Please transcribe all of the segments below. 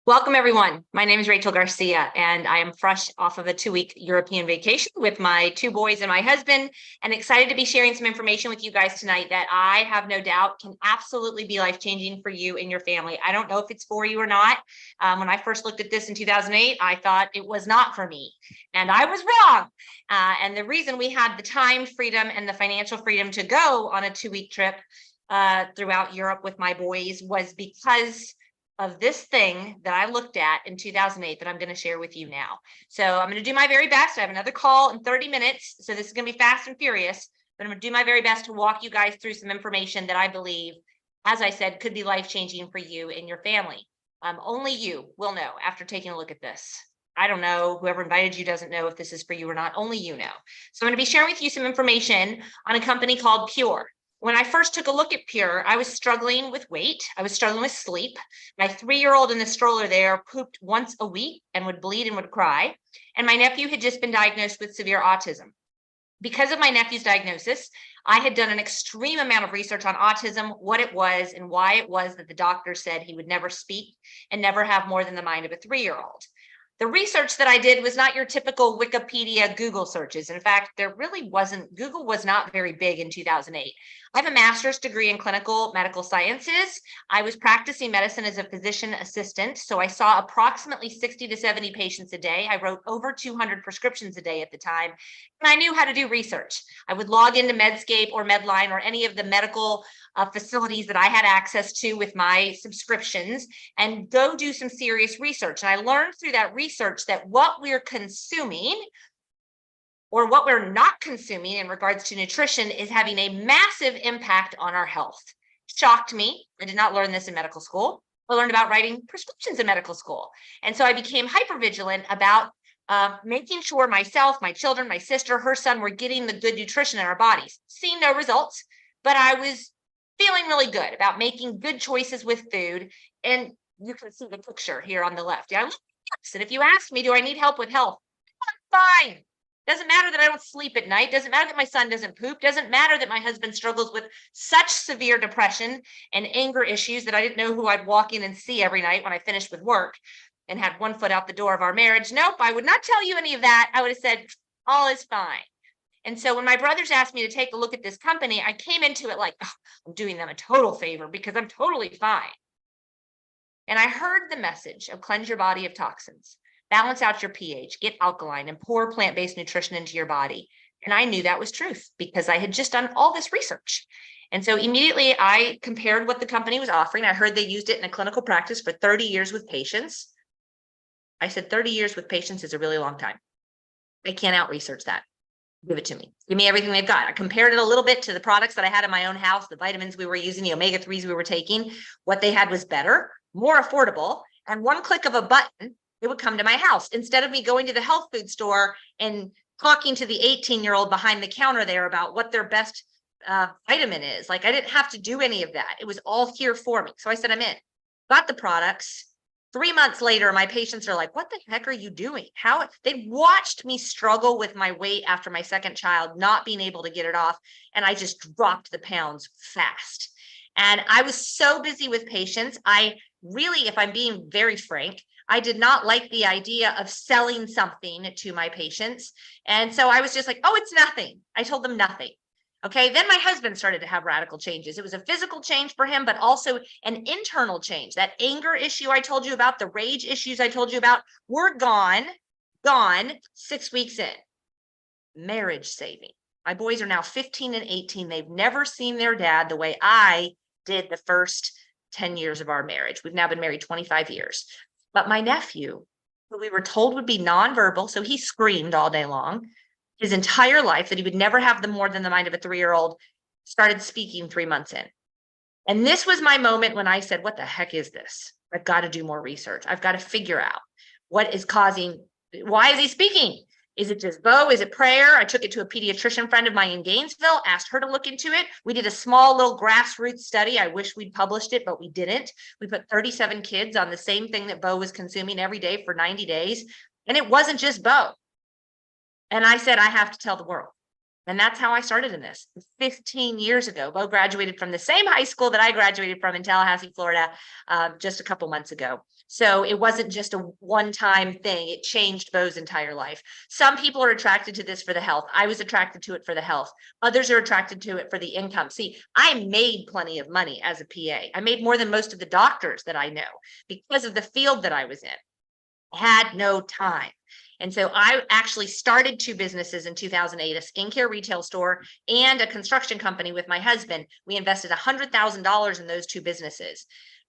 Welcome, everyone. My name is Rachel Garcia, and I am fresh off of a 2-week European vacation with my 2 boys and my husband, and excited to be sharing some information with you guys tonight that I have no doubt can absolutely be life-changing for you and your family. I don't know if it's for you or not. When I first looked at this in 2008, I thought it was not for me, and I was wrong. And the reason we had the time freedom and the financial freedom to go on a 2-week trip throughout Europe with my boys was because of this thing that I looked at in 2008 that I'm going to share with you now. So I'm going to do my very best. I have another call in 30 minutes. So this is going to be fast and furious, but I'm going to do my very best to walk you guys through some information that I believe, as I said, could be life-changing for you and your family. Only you will know after taking a look at this. I don't know, whoever invited you doesn't know if this is for you or not. Only you know. So I'm going to be sharing with you some information on a company called Pure. When I first took a look at Pure, I was struggling with weight. I was struggling with sleep. My 3-year-old in the stroller there pooped once a week and would bleed and would cry. And my nephew had just been diagnosed with severe autism. Because of my nephew's diagnosis, I had done an extreme amount of research on autism, what it was, and why it was that the doctor said he would never speak and never have more than the mind of a 3-year-old. The research that I did was not your typical Wikipedia Google searches. In fact, there really wasn't, Google was not very big in 2008. I have a master's degree in clinical medical sciences. I was practicing medicine as a physician assistant, so I saw approximately 60 to 70 patients a day. I wrote over 200 prescriptions a day at the time, and I knew how to do research. I would log into Medscape or Medline or any of the medical facilities that I had access to with my subscriptions and go do some serious research. And I learned through that research that what we're consuming or what we're not consuming in regards to nutrition is having a massive impact on our health. Shocked me. I did not learn this in medical school. I learned about writing prescriptions in medical school. And so I became hypervigilant about making sure myself, my children, my sister, her son were getting the good nutrition in our bodies. Seeing no results, but I was feeling really good about making good choices with food. And you can see the picture here on the left. Yeah, and if you ask me, do I need help with health? I'm fine. Doesn't matter that I don't sleep at night. Doesn't matter that my son doesn't poop. Doesn't matter that my husband struggles with such severe depression and anger issues that I didn't know who I'd walk in and see every night when I finished with work and had one foot out the door of our marriage. Nope, I would not tell you any of that. I would have said, all is fine. And so when my brothers asked me to take a look at this company, I came into it like, oh, I'm doing them a total favor because I'm totally fine. And I heard the message of cleanse your body of toxins, balance out your pH, get alkaline, and pour plant-based nutrition into your body. And I knew that was truth because I had just done all this research. And so immediately I compared what the company was offering. I heard they used it in a clinical practice for 30 years with patients. I said 30 years with patients is a really long time. I can't out-research that. Give it to me. Give me everything they've got. I compared it a little bit to the products that I had in my own house, the vitamins we were using, the omega-3s we were taking. What they had was better, more affordable, and one click of a button, it would come to my house. Instead of me going to the health food store and talking to the 18-year-old behind the counter there about what their best vitamin is. Like I didn't have to do any of that. It was all here for me. So I said, I'm in. Got the products. 3 months later, my patients are like, what the heck are you doing? How they watched me struggle with my weight after my second child, not being able to get it off. And I just dropped the pounds fast. And I was so busy with patients. I really, if I'm being very frank, I did not like the idea of selling something to my patients. And so I was just like, oh, it's nothing. I told them nothing. Okay, then my husband started to have radical changes. It was a physical change for him, but also an internal change. That anger issue I told you about, the rage issues I told you about, were gone 6 weeks in. Marriage saving. My boys are now 15 and 18. They've never seen their dad the way I did the first 10 years of our marriage. We've now been married 25 years. But my nephew, who we were told would be nonverbal, so he screamed all day long, his entire life, that he would never have more than the mind of a 3-year-old, started speaking 3 months in. And this was my moment when I said, what the heck is this? I've got to do more research. I've got to figure out what is causing, why is he speaking? Is it just Bo? Is it prayer? I took it to a pediatrician friend of mine in Gainesville, asked her to look into it. We did a small little grassroots study. I wish we'd published it, but we didn't. We put 37 kids on the same thing that Bo was consuming every day for 90 days. And it wasn't just Bo. And I said, I have to tell the world. And that's how I started in this 15 years ago. Bo graduated from the same high school that I graduated from in Tallahassee, Florida, just a couple months ago. So it wasn't just a one-time thing. It changed Bo's entire life. Some people are attracted to this for the health. I was attracted to it for the health. Others are attracted to it for the income. See, I made plenty of money as a PA. I made more than most of the doctors that I know because of the field that I was in. I had no time. And so I actually started two businesses in 2008, a skincare retail store and a construction company with my husband. We invested $100,000 in those two businesses,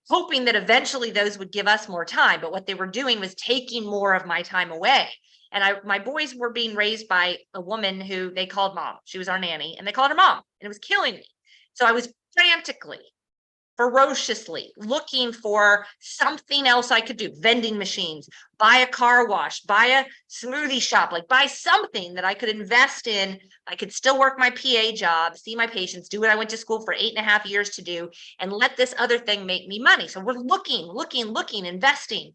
hoping that eventually those would give us more time. But what they were doing was taking more of my time away. And my boys were being raised by a woman who they called mom. She was our nanny, and they called her mom, and it was killing me. So I was frantically, ferociously looking for something else I could do, vending machines, buy a car wash, buy a smoothie shop, like buy something that I could invest in. I could still work my PA job, see my patients, do what I went to school for 8.5 years to do, and let this other thing make me money. So we're looking, investing.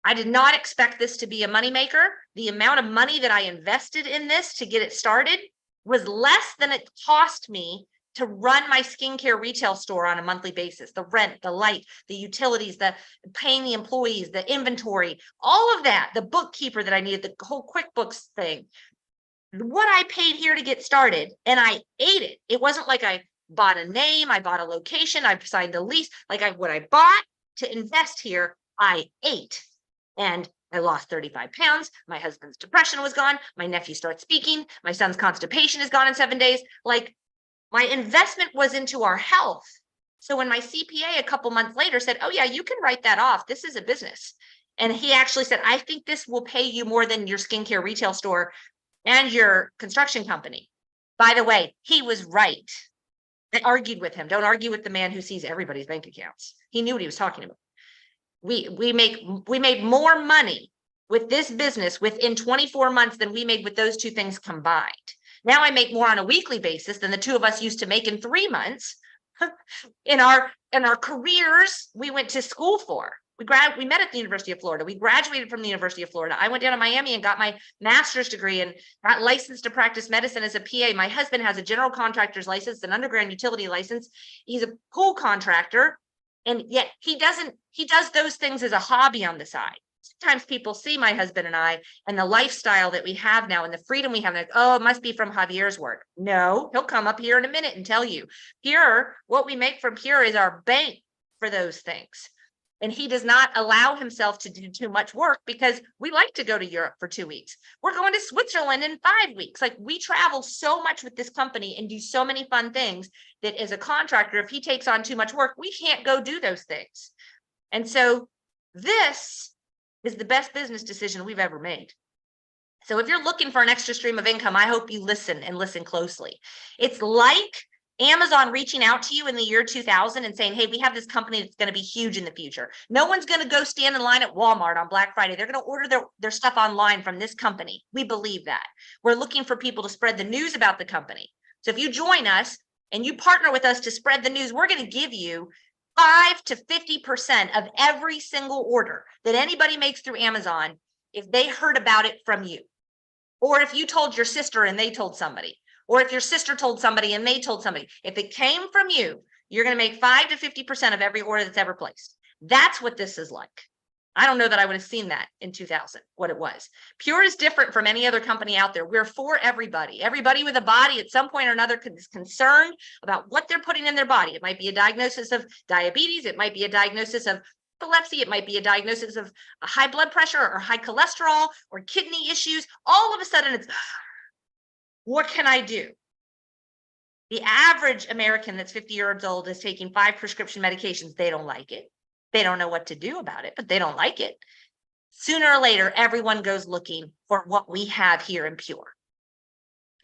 I did not expect this to be a moneymaker. The amount of money that I invested in this to get it started was less than it cost me to run my skincare retail store on a monthly basis. The rent, the light, the utilities, the paying the employees, the inventory, all of that, the bookkeeper that I needed, the whole QuickBooks thing. What I paid here to get started, and I ate it. It wasn't like I bought a name, I bought a location, I signed a lease. Like what I bought to invest here, I ate. And I lost 35 pounds. My husband's depression was gone. My nephew starts speaking. My son's constipation is gone in 7 days. Like, my investment was into our health. So when my CPA a couple months later said, oh yeah, you can write that off. This is a business. And he actually said, I think this will pay you more than your skincare retail store and your construction company. By the way, he was right. I argued with him. Don't argue with the man who sees everybody's bank accounts. He knew what he was talking about. We made more money with this business within 24 months than we made with those two things combined. Now I make more on a weekly basis than the two of us used to make in 3 months in our careers we went to school for. We met at the University of Florida. We graduated from the University of Florida. I went down to Miami and got my master's degree and got licensed to practice medicine as a PA. My husband has a general contractor's license, an underground utility license. He's a pool contractor. And yet he does those things as a hobby on the side. Sometimes people see my husband and I and the lifestyle that we have now and the freedom we have. Like, oh, it must be from Javier's work. No, he'll come up here in a minute and tell you. Pure, what we make from Pure is our bank for those things. And he does not allow himself to do too much work because we like to go to Europe for 2 weeks. We're going to Switzerland in 5 weeks. Like, we travel so much with this company and do so many fun things that as a contractor, if he takes on too much work, we can't go do those things. And so this is the best business decision we've ever made. So if you're looking for an extra stream of income, I hope you listen and listen closely. It's like Amazon reaching out to you in the year 2000 and saying, hey, we have this company that's going to be huge in the future. No one's going to go stand in line at Walmart on Black Friday. They're going to order their stuff online from this company. We believe that. We're looking for people to spread the news about the company. So if you join us and you partner with us to spread the news, we're going to give you 5 to 50% of every single order that anybody makes through Amazon if they heard about it from you. Or if you told your sister and they told somebody. Or if your sister told somebody and they told somebody, if it came from you, you're going to make 5 to 50% of every order that's ever placed. That's what this is like. I don't know that I would have seen that in 2000, what it was. Pure is different from any other company out there. We're for everybody. Everybody with a body at some point or another is concerned about what they're putting in their body. It might be a diagnosis of diabetes. It might be a diagnosis of epilepsy. It might be a diagnosis of high blood pressure or high cholesterol or kidney issues. All of a sudden it's, what can I do? The average American that's 50 years old is taking 5 prescription medications. They don't like it. They don't know what to do about it, but they don't like it. Sooner or later, everyone goes looking for what we have here in Pure.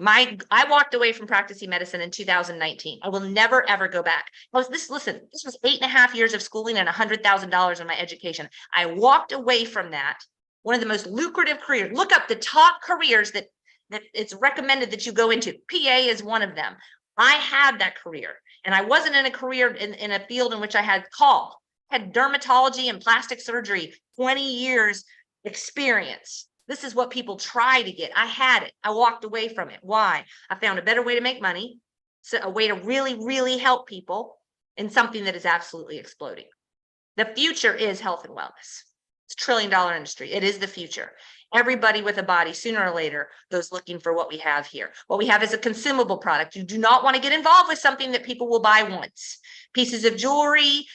I walked away from practicing medicine in 2019. I will never, ever go back. This was 8.5 years of schooling and $100,000 in my education. I walked away from that. One of the most lucrative careers. Look up the top careers that it's recommended that you go into. PA is one of them. I had that career, and I wasn't in a career in a field in which I had dermatology and plastic surgery, 20 years experience. This is what people try to get. I had it. I walked away from it. Why? I found a better way to make money, so a way to really, really help people in something that is absolutely exploding. The future is health and wellness. It's a $1 trillion industry. It is the future. Everybody with a body, sooner or later, goes looking for what we have here. What we have is a consumable product. You do not want to get involved with something that people will buy once. Pieces of jewelry,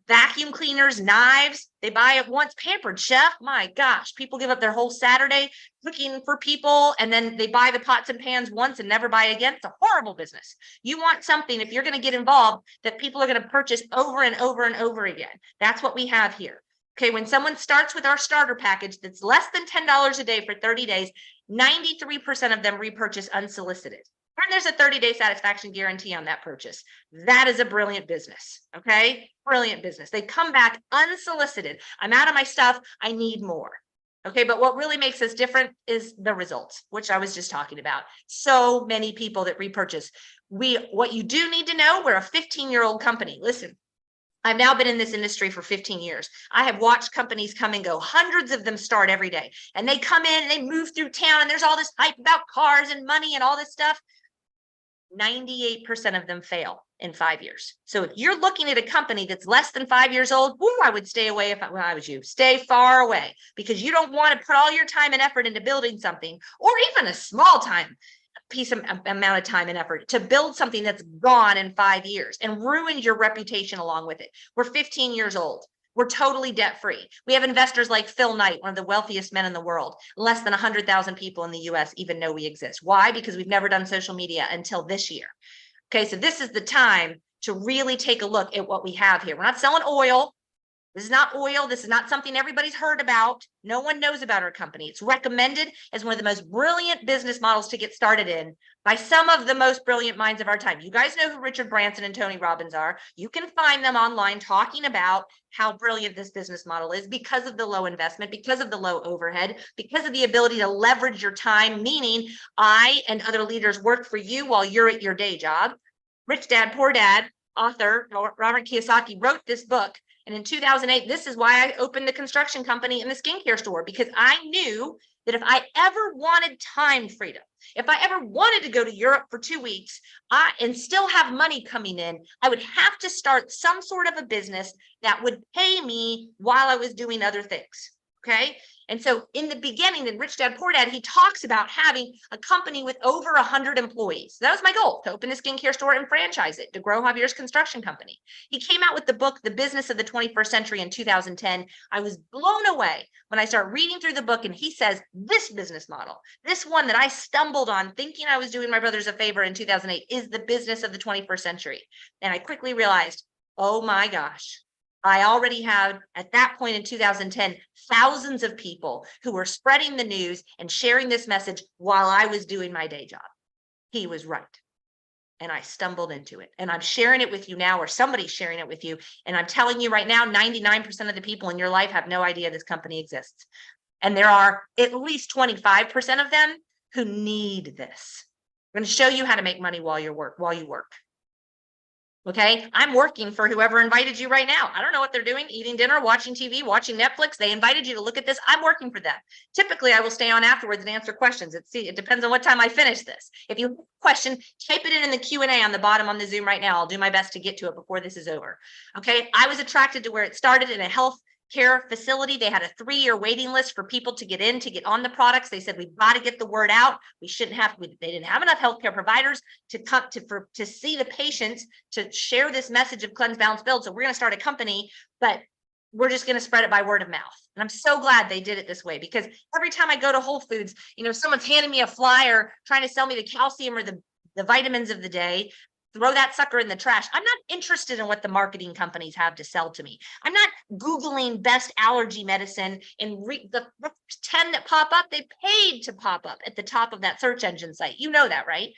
vacuum cleaners, knives, they buy it once. Pampered Chef, my gosh, people give up their whole Saturday cooking for people, and then they buy the pots and pans once and never buy again. It's a horrible business. You want something, if you're going to get involved, that people are going to purchase over and over and over again. That's what we have here. Okay, when someone starts with our starter package that's less than $10 a day for 30 days, 93% of them repurchase unsolicited. And there's a 30-day satisfaction guarantee on that purchase. That is a brilliant business, okay? Brilliant business. They come back unsolicited. I'm out of my stuff. I need more. Okay, but what really makes us different is the results, which I was just talking about. So many people that repurchase. What you do need to know, we're a 15-year-old company. Listen, I've now been in this industry for 15 years. I have watched companies come and go. Hundreds of them start every day. And they come in and they move through town and there's all this hype about cars and money and all this stuff. 98% of them fail in 5 years. So if you're looking at a company that's less than 5 years old, I would stay away if I was you. Stay far away, because you don't want to put all your time and effort into building something, or even a small time amount of time and effort to build something that's gone in 5 years and ruined your reputation along with it. We're 15 years old. We're totally debt free. We have investors like Phil Knight, one of the wealthiest men in the world. Less than 100,000 people in the US even know we exist. Why? Because we've never done social media until this year. Okay, so this is the time to really take a look at what we have here. We're not selling oil. This is not oil. This is not something everybody's heard about. No one knows about our company. It's recommended as one of the most brilliant business models to get started in by some of the most brilliant minds of our time. You guys know who Richard Branson and Tony Robbins are. You can find them online talking about how brilliant this business model is because of the low investment, because of the low overhead, because of the ability to leverage your time, meaning I and other leaders work for you while you're at your day job. Rich Dad, Poor Dad, author Robert Kiyosaki wrote this book. And in 2008, this is why I opened the construction company and the skincare store, because I knew that if I ever wanted time freedom, if I ever wanted to go to Europe for 2 weeks and still have money coming in, I would have to start some sort of a business that would pay me while I was doing other things. Okay. And so in the beginning, in Rich Dad, Poor Dad, he talks about having a company with over 100 employees. That was my goal, to open a skincare store and franchise it, to grow Javier's construction company. He came out with the book, The Business of the 21st Century, in 2010. I was blown away when I started reading through the book, and he says, this business model, this one that I stumbled on thinking I was doing my brothers a favor in 2008, is the business of the 21st century. And I quickly realized, oh my gosh, I already had, at that point in 2010, thousands of people who were spreading the news and sharing this message while I was doing my day job. He was right. And I stumbled into it. And I'm sharing it with you now, or somebody's sharing it with you. And I'm telling you right now, 99% of the people in your life have no idea this company exists. And there are at least 25% of them who need this. I'm going to show you how to make money while you work. Okay, I'm working for whoever invited you right now. I don't know what they're doing, eating dinner, watching TV, watching Netflix. They invited you to look at this. I'm working for them. Typically, I will stay on afterwards and answer questions. It depends on what time I finish this. If you have a question, type it in the Q&A on the bottom on the Zoom right now. I'll do my best to get to it before this is over. Okay, I was attracted to where it started in a health care facility. They had a 3-year waiting list for people to get on the products. They said, we've got to get the word out. We shouldn't have, they didn't have enough healthcare providers to come to see the patients, to share this message of cleanse, balance, build. So we're going to start a company, but we're just going to spread it by word of mouth. And I'm so glad they did it this way, because every time I go to Whole Foods, someone's handing me a flyer trying to sell me the calcium or the vitamins of the day. Throw that sucker in the trash. I'm not interested in what the marketing companies have to sell to me. I'm not Googling best allergy medicine and the 10 that pop up, they paid to pop up at the top of that search engine site. You know that, right?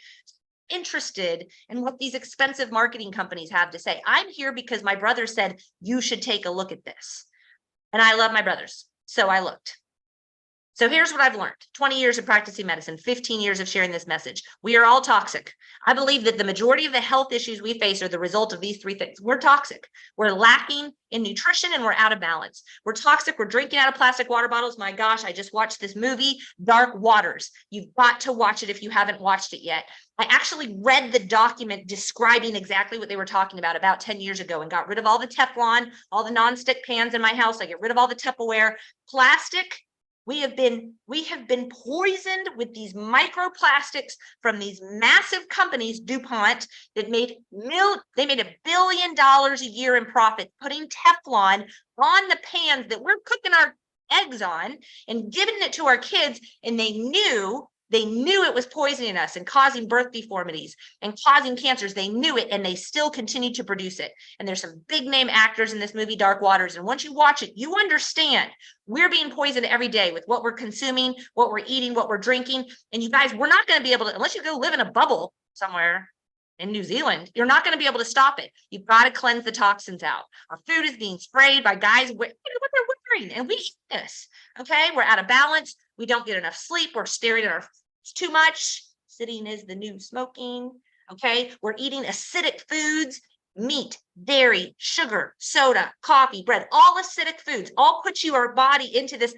Interested in what these expensive marketing companies have to say. I'm here because my brother said, you should take a look at this. And I love my brothers. So I looked. So here's what I've learned. 20 years of practicing medicine, 15 years of sharing this message. We are all toxic. I believe that the majority of the health issues we face are the result of these three things. We're toxic. We're lacking in nutrition and we're out of balance. We're toxic. We're drinking out of plastic water bottles. My gosh, I just watched this movie, Dark Waters. You've got to watch it if you haven't watched it yet. I actually read the document describing exactly what they were talking about 10 years ago and got rid of all the Teflon, all the nonstick pans in my house. I get rid of all the Tupperware. Plastic. We have been poisoned with these microplastics from these massive companies, DuPont, that made $1 billion a year in profit, putting Teflon on the pans that we're cooking our eggs on and giving it to our kids. And they knew it was poisoning us and causing birth deformities and causing cancers. They knew it, and they still continue to produce it. And there's some big name actors in this movie, Dark Waters. And once you watch it, you understand we're being poisoned every day with what we're consuming, what we're eating, what we're drinking. And you guys, we're not going to be able to, unless you go live in a bubble somewhere in New Zealand, you're not going to be able to stop it. You've got to cleanse the toxins out. Our food is being sprayed by guys what they're wearing, and we eat this. Okay, we're out of balance. We don't get enough sleep. We're staring at our too much. Sitting is the new smoking. Okay, we're eating acidic foods, meat, dairy, sugar, soda, coffee, bread, all acidic foods, all put our body into this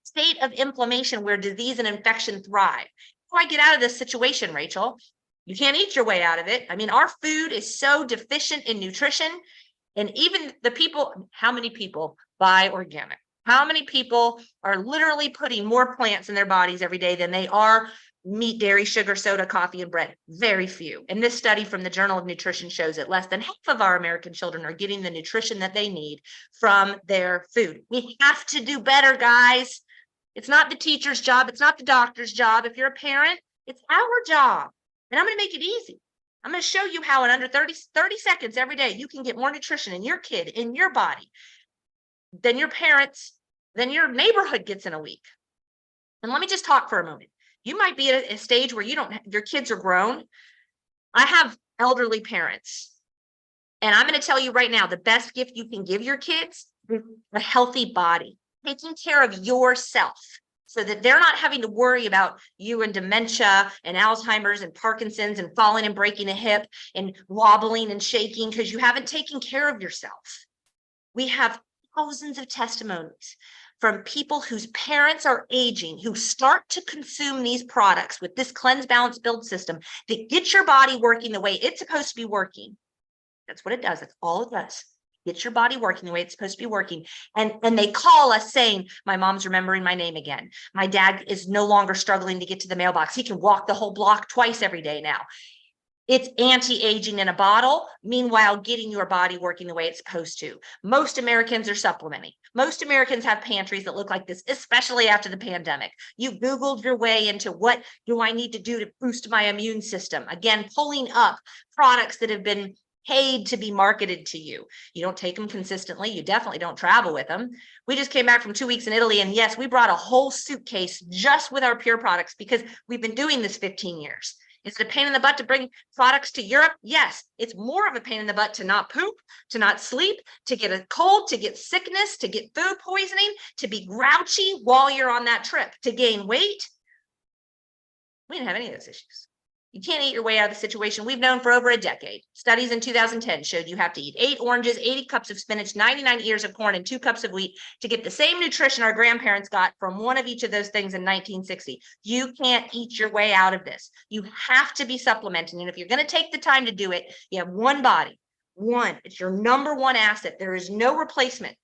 state of inflammation where disease and infection thrive. How do I get out of this situation, Rachel? You can't eat your way out of it. I mean, our food is so deficient in nutrition. And even the people, how many people buy organic? How many people are literally putting more plants in their bodies every day than they are meat, dairy, sugar, soda, coffee, and bread? Very few. And this study from the Journal of Nutrition shows that less than half of our American children are getting the nutrition that they need from their food. We have to do better, guys. It's not the teacher's job. It's not the doctor's job. If you're a parent, it's our job. And I'm going to make it easy. I'm going to show you how in under 30 seconds every day, you can get more nutrition in your kid, in your body, than your parents, than your neighborhood gets in a week. And let me just talk for a moment. You might be at a stage where your kids are grown. I have elderly parents. And I'm going to tell you right now, the best gift you can give your kids is a healthy body, taking care of yourself so that they're not having to worry about you and dementia and Alzheimer's and Parkinson's and falling and breaking a hip and wobbling and shaking because you haven't taken care of yourself. We have thousands of testimonies from people whose parents are aging, who start to consume these products with this cleanse, balance, build system that gets your body working the way it's supposed to be working. That's what it does. That's all it does. Get your body working the way it's supposed to be working. And they call us saying, my mom's remembering my name again. My dad is no longer struggling to get to the mailbox. He can walk the whole block twice every day now. It's anti-aging in a bottle, meanwhile, getting your body working the way it's supposed to. Most Americans are supplementing. Most Americans have pantries that look like this, especially after the pandemic. You Googled your way into what do I need to do to boost my immune system? Again, pulling up products that have been paid to be marketed to you. You don't take them consistently. You definitely don't travel with them. We just came back from 2 weeks in Italy, and yes, we brought a whole suitcase just with our Pure products because we've been doing this 15 years. Is it a pain in the butt to bring products to Europe? Yes. It's more of a pain in the butt to not poop, to not sleep, to get a cold, to get sickness, to get food poisoning, to be grouchy while you're on that trip, to gain weight. We didn't have any of those issues. You can't eat your way out of the situation we've known for over a decade. Studies in 2010 showed you have to eat 8 oranges, 80 cups of spinach, 99 ears of corn, and 2 cups of wheat to get the same nutrition our grandparents got from one of each of those things in 1960. You can't eat your way out of this. You have to be supplementing. And if you're going to take the time to do it, you have one body. One. It's your number one asset. There is no replacement.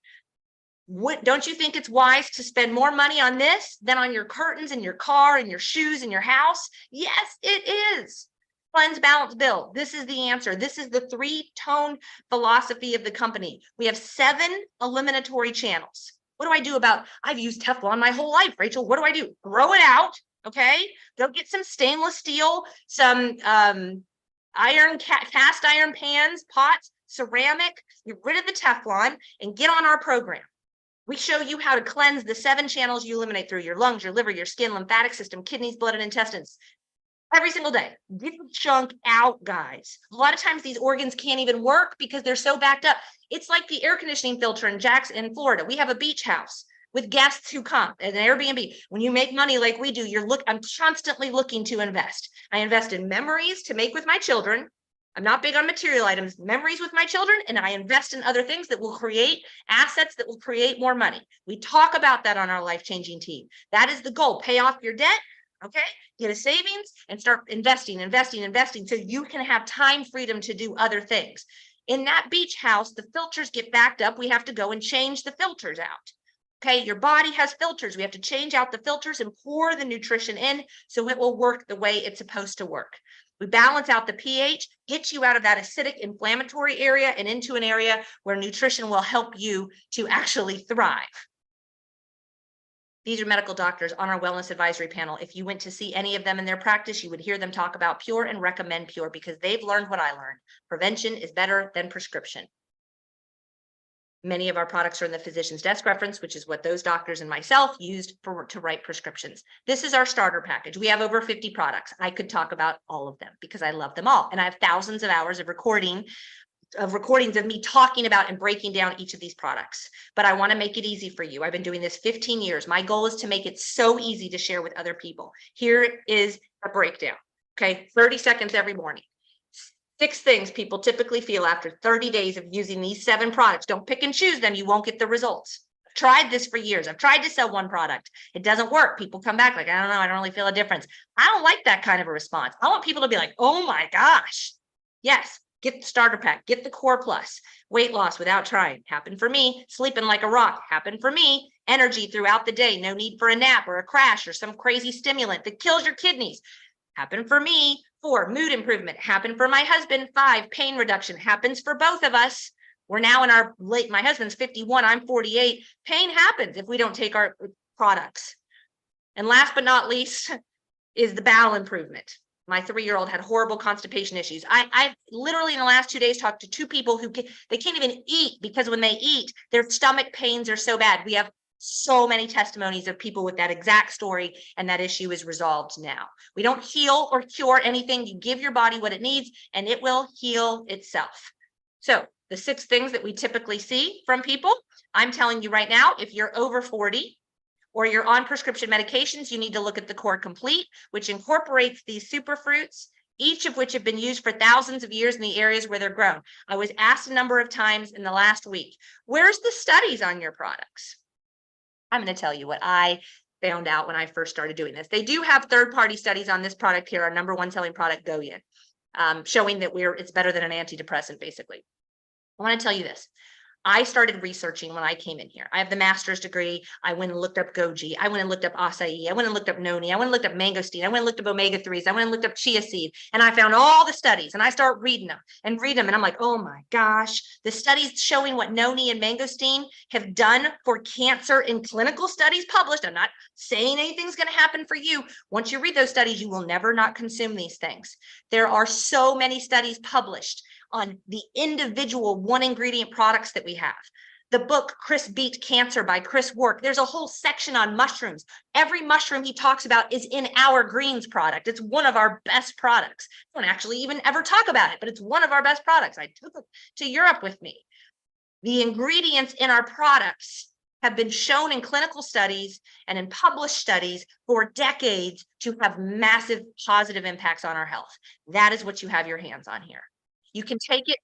Don't you think it's wise to spend more money on this than on your curtains and your car and your shoes and your house? Yes, it is. Cleanse, balance, build. This is the answer. This is the 3-tone philosophy of the company. We have 7 eliminatory channels. What do I do about, I've used Teflon my whole life, Rachel. What do I do? Throw it out, okay? Go get some stainless steel, some cast iron pans, pots, ceramic, get rid of the Teflon and get on our program. We show you how to cleanse the 7 channels you eliminate through your lungs, your liver, your skin, lymphatic system, kidneys, blood, and intestines every single day. Get the junk out, guys. A lot of times these organs can't even work because they're so backed up. It's like the air conditioning filter in Florida. We have a beach house. with guests who come at an Airbnb. When you make money like we do, I'm constantly looking to invest. I invest in memories to make with my children. I'm not big on material items, memories with my children, and I invest in other things that will create assets that will create more money. We talk about that on our life-changing team. That is the goal. Pay off your debt, okay? Get a savings and start investing so you can have time freedom to do other things. In that beach house, the filters get backed up. We have to go and change the filters out. Okay, your body has filters. We have to change out the filters and pour the nutrition in so it will work the way it's supposed to work. We balance out the pH, get you out of that acidic inflammatory area and into an area where nutrition will help you to actually thrive. These are medical doctors on our wellness advisory panel. If you went to see any of them in their practice, you would hear them talk about Pure and recommend Pure because they've learned what I learned. Prevention is better than prescription. Many of our products are in the physician's desk reference, which is what those doctors and myself used to write prescriptions. This is our starter package. We have over 50 products. I could talk about all of them because I love them all. And I have thousands of hours of recordings of me talking about and breaking down each of these products. But I want to make it easy for you. I've been doing this 15 years. My goal is to make it so easy to share with other people. Here is a breakdown. Okay, 30 seconds every morning. 6 things people typically feel after 30 days of using these 7 products. Don't pick and choose them. You won't get the results. I've tried this for years. I've tried to sell one product. It doesn't work. People come back like, I don't know. I don't really feel a difference. I don't like that kind of a response. I want people to be like, oh my gosh. Yes. Get the starter pack, get the Core Plus. Weight loss without trying, happened for me. Sleeping like a rock, happened for me. Energy throughout the day, no need for a nap or a crash or some crazy stimulant that kills your kidneys, happened for me. 4, mood improvement, happened for my husband. 5, pain reduction, happens for both of us. We're now in our my husband's 51, I'm 48. Pain happens if we don't take our products. And last but not least is the bowel improvement. My 3-year-old had horrible constipation issues. I literally in the last 2 days talked to 2 people who they can't even eat because when they eat, their stomach pains are so bad. We have so many testimonies of people with that exact story, and that issue is resolved now. We don't heal or cure anything. You give your body what it needs, and it will heal itself. So the 6 things that we typically see from people, I'm telling you right now, if you're over 40, or you're on prescription medications, you need to look at the Core Complete, which incorporates these superfruits, each of which have been used for thousands of years in the areas where they're grown. I was asked a number of times in the last week, where's the studies on your products? I'm going to tell you what I found out when I first started doing this. They do have third-party studies on this product here, our #1 selling product, Goyen, showing that it's better than an antidepressant, basically. I want to tell you this. I started researching when I came in here. I have the master's degree. I went and looked up goji. I went and looked up acai. I went and looked up noni. I went and looked up mangosteen. I went and looked up omega-3s. I went and looked up chia seed. And I found all the studies and I start reading them. And I'm like, oh my gosh, the studies showing what noni and mangosteen have done for cancer in clinical studies published. I'm not saying anything's going to happen for you. Once you read those studies, you will never not consume these things. There are so many studies published on the individual 1 ingredient products that we have. The book Chris Beat Cancer by Chris Work, there's a whole section on mushrooms. Every mushroom he talks about is in our greens product. It's one of our best products. I don't actually even ever talk about it, but it's one of our best products. I took it to Europe with me. The ingredients in our products have been shown in clinical studies and in published studies for decades to have massive positive impacts on our health. That is what you have your hands on here. You can take it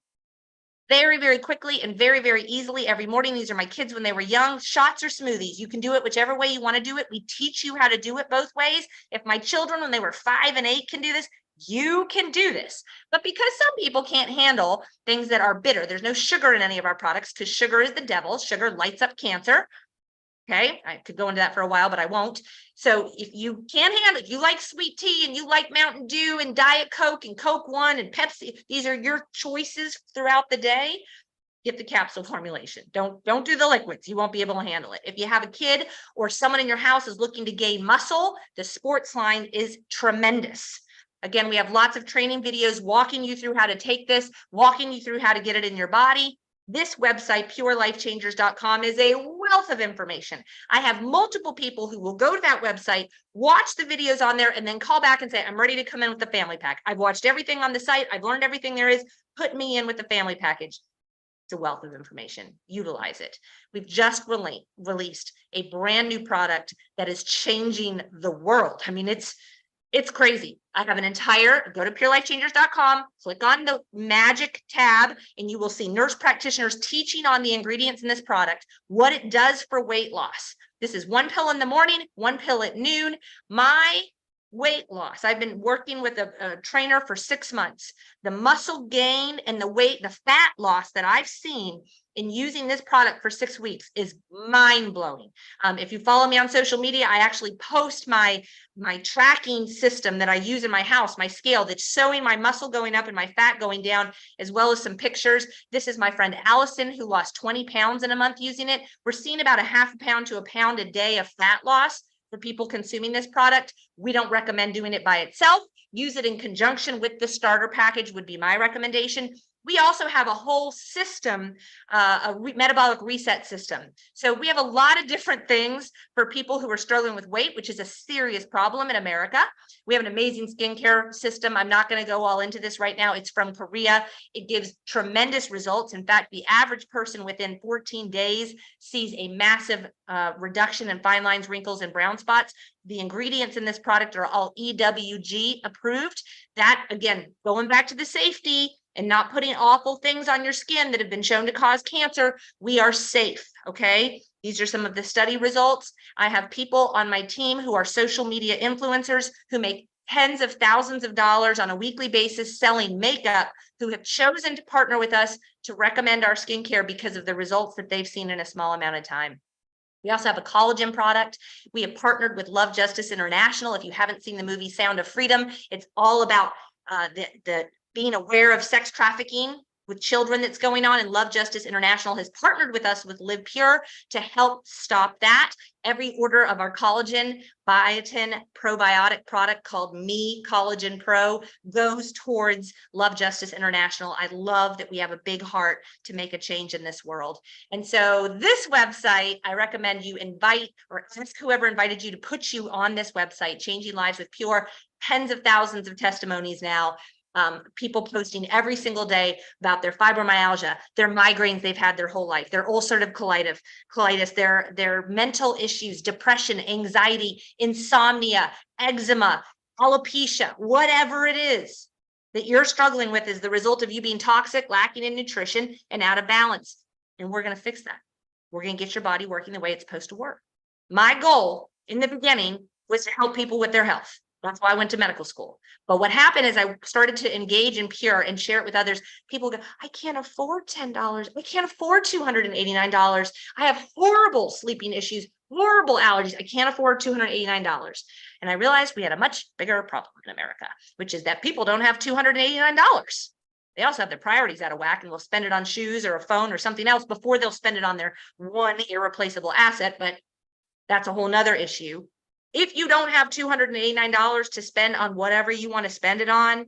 very, very quickly and very, very easily every morning. These are my kids when they were young, shots or smoothies. You can do it whichever way you want to do it. We teach you how to do it both ways. If my children, when they were 5 and 8 can do this, you can do this. But because some people can't handle things that are bitter, there's no sugar in any of our products because sugar is the devil. Sugar lights up cancer. Okay, I could go into that for a while, but I won't. So if you can't handle it, you like sweet tea and you like Mountain Dew and Diet Coke and Coke One and Pepsi, these are your choices throughout the day, get the capsule formulation. Don't do the liquids. You won't be able to handle it. If you have a kid or someone in your house is looking to gain muscle, the sports line is tremendous. Again, we have lots of training videos walking you through how to take this, walking you through how to get it in your body. This website, purelifechangers.com, is a wealth of information. I have multiple people who will go to that website, watch the videos on there, and then call back and say, I'm ready to come in with the family pack. I've watched everything on the site. I've learned everything there is. Put me in with the family package. It's a wealth of information. Utilize it. We've just released a brand new product that is changing the world. I mean, it's crazy. I have an entire, go to purelifechangers.com, click on the magic tab, and you will see nurse practitioners teaching on the ingredients in this product, what it does for weight loss. This is one pill in the morning, one pill at noon. My weight loss, I've been working with a trainer for 6 months. The muscle gain and the fat loss that I've seen in using this product for 6 weeks is mind-blowing. If you follow me on social media, I actually post my tracking system that I use in my house, my scale that's showing my muscle going up and my fat going down, as well as some pictures. This is my friend Allison, who lost 20 pounds in a month using it. We're seeing about a half a pound to a pound a day of fat loss for people consuming this product. We don't recommend doing it by itself. Use it in conjunction with the starter package would be my recommendation. We also have a whole system, metabolic reset system. So we have a lot of different things for people who are struggling with weight, which is a serious problem in America. We have an amazing skincare system. I'm not going to go all into this right now. It's from Korea. It gives tremendous results. In fact, the average person within 14 days sees a massive reduction in fine lines, wrinkles, and brown spots. The ingredients in this product are all EWG approved. That, again, going back to the safety and not putting awful things on your skin that have been shown to cause cancer, we are safe, okay? These are some of the study results. I have people on my team who are social media influencers who make tens of thousands of dollars on a weekly basis selling makeup, who have chosen to partner with us to recommend our skincare because of the results that they've seen in a small amount of time. We also have a collagen product. We have partnered with Love Justice International. If you haven't seen the movie Sound of Freedom, it's all about the being aware of sex trafficking with children that's going on, and Love Justice International has partnered with us with Live Pure to help stop that. Every order of our collagen biotin probiotic product called Me Collagen Pro goes towards Love Justice International. I love that we have a big heart to make a change in this world. And so this website, I recommend you invite or ask whoever invited you to put you on this website, Changing Lives with Pure. Tens of thousands of testimonies now. People posting every single day about their fibromyalgia, their migraines they've had their whole life, their ulcerative colitis, their mental issues, depression, anxiety, insomnia, eczema, alopecia, whatever it is that you're struggling with is the result of you being toxic, lacking in nutrition, and out of balance. And we're going to fix that. We're going to get your body working the way it's supposed to work. My goal in the beginning was to help people with their health. That's why I went to medical school. But what happened is I started to engage in Pure and share it with others. People go, I can't afford $10. I can't afford $289. I have horrible sleeping issues, horrible allergies. I can't afford $289. And I realized we had a much bigger problem in America, which is that people don't have $289. They also have their priorities out of whack and will spend it on shoes or a phone or something else before they'll spend it on their one irreplaceable asset. But that's a whole nother issue. If you don't have $289 to spend on whatever you want to spend it on,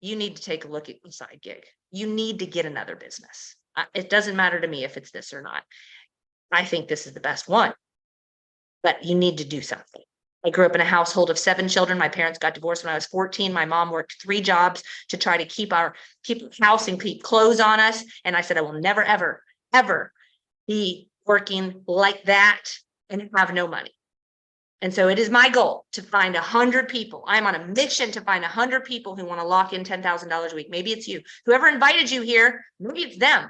you need to take a look at the side gig. You need to get another business. It doesn't matter to me if it's this or not. I think this is the best one, but you need to do something. I grew up in a household of 7 children. My parents got divorced when I was 14. My mom worked 3 jobs to try to keep our house and keep clothes on us. And I said, I will never, ever, ever be working like that and have no money. And so it is my goal to find 100 people. I'm on a mission to find 100 people who want to lock in $10,000 a week. Maybe it's you. Whoever invited you here, maybe it's them.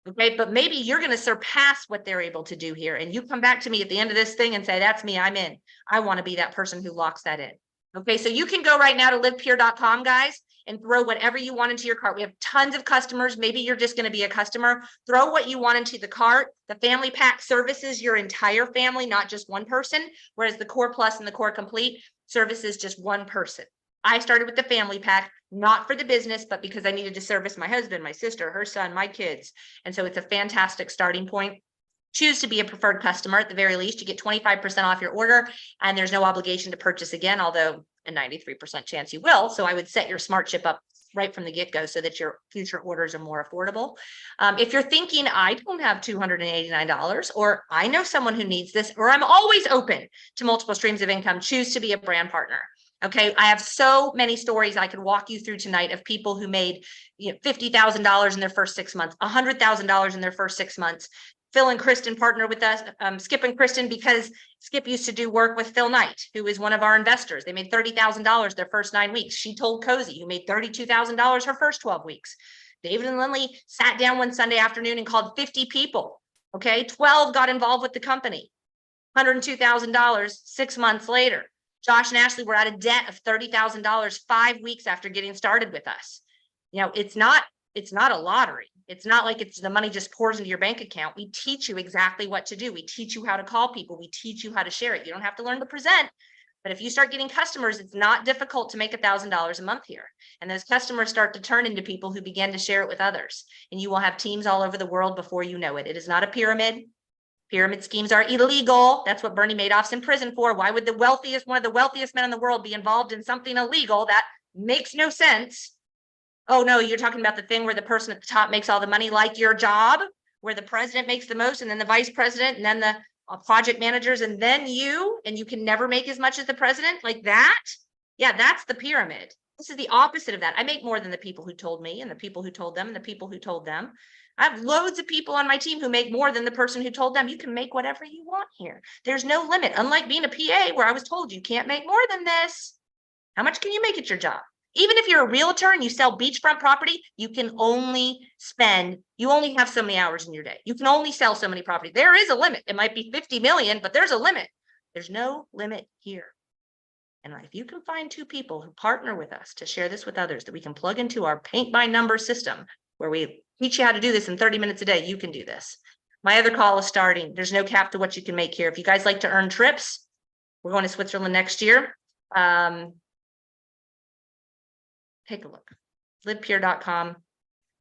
Okay, but maybe you're going to surpass what they're able to do here. And you come back to me at the end of this thing and say, that's me, I'm in. I want to be that person who locks that in. Okay, so you can go right now to livepure.com, guys, and throw whatever you want into your cart. We have tons of customers. Maybe you're just going to be a customer. Throw what you want into the cart. The family pack services your entire family, not just one person, whereas the Core Plus and the Core Complete services just one person. I started with the family pack, not for the business, but because I needed to service my husband, my sister, her son, my kids. And so it's a fantastic starting point. Choose to be a preferred customer. At the very least, you get 25% off your order, and there's no obligation to purchase again, although a 93% chance you will. So I would set your smart chip up right from the get-go so that your future orders are more affordable. If you're thinking, I don't have $289, or I know someone who needs this, or I'm always open to multiple streams of income, choose to be a brand partner. Okay, I have so many stories I could walk you through tonight of people who made $50,000 in their first 6 months, $100,000 in their first 6 months. Phil and Kristen partner with us, Skip and Kristen, because Skip used to do work with Phil Knight, who is one of our investors. They made $30,000 their first 9 weeks. She told Cozy, who made $32,000 her first 12 weeks. David and Lindley sat down one Sunday afternoon and called 50 people. Okay, 12 got involved with the company. $102,000 6 months later. Josh and Ashley were out of debt of $30,000 5 weeks after getting started with us. It's not a lottery. It's not like the money just pours into your bank account. We teach you exactly what to do. We teach you how to call people. We teach you how to share it. You don't have to learn to present, but if you start getting customers, it's not difficult to make $1,000 a month here. And those customers start to turn into people who begin to share it with others. And you will have teams all over the world before you know it. It is not a pyramid. Pyramid schemes are illegal. That's what Bernie Madoff's in prison for. Why would one of the wealthiest men in the world be involved in something illegal? That makes no sense. Oh no, you're talking about the thing where the person at the top makes all the money, like your job, where the president makes the most, and then the vice president, and then the project managers, and then you, and you can never make as much as the president, like that. Yeah, that's the pyramid. This is the opposite of that. I make more than the people who told me, and the people who told them, and the people who told them. I have loads of people on my team who make more than the person who told them. You can make whatever you want here. There's no limit. Unlike being a PA where I was told you can't make more than this. How much can you make at your job? Even if you're a realtor and you sell beachfront property, you only have so many hours in your day. You can only sell so many property. There is a limit. It might be 50 million, but there's a limit. There's no limit here. And if you can find 2 people who partner with us to share this with others, that we can plug into our paint by number system, where we teach you how to do this in 30 minutes a day, you can do this. My other call is starting. There's no cap to what you can make here. If you guys like to earn trips, we're going to Switzerland next year. Take a look. Livepeer.com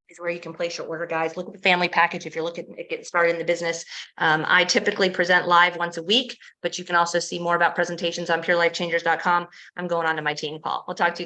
is where you can place your order, guys. Look at the family package if you're looking at getting started in the business. I typically present live once a week, but you can also see more about presentations on purelifechangers.com. I'm going on to my team call. We'll talk to you guys.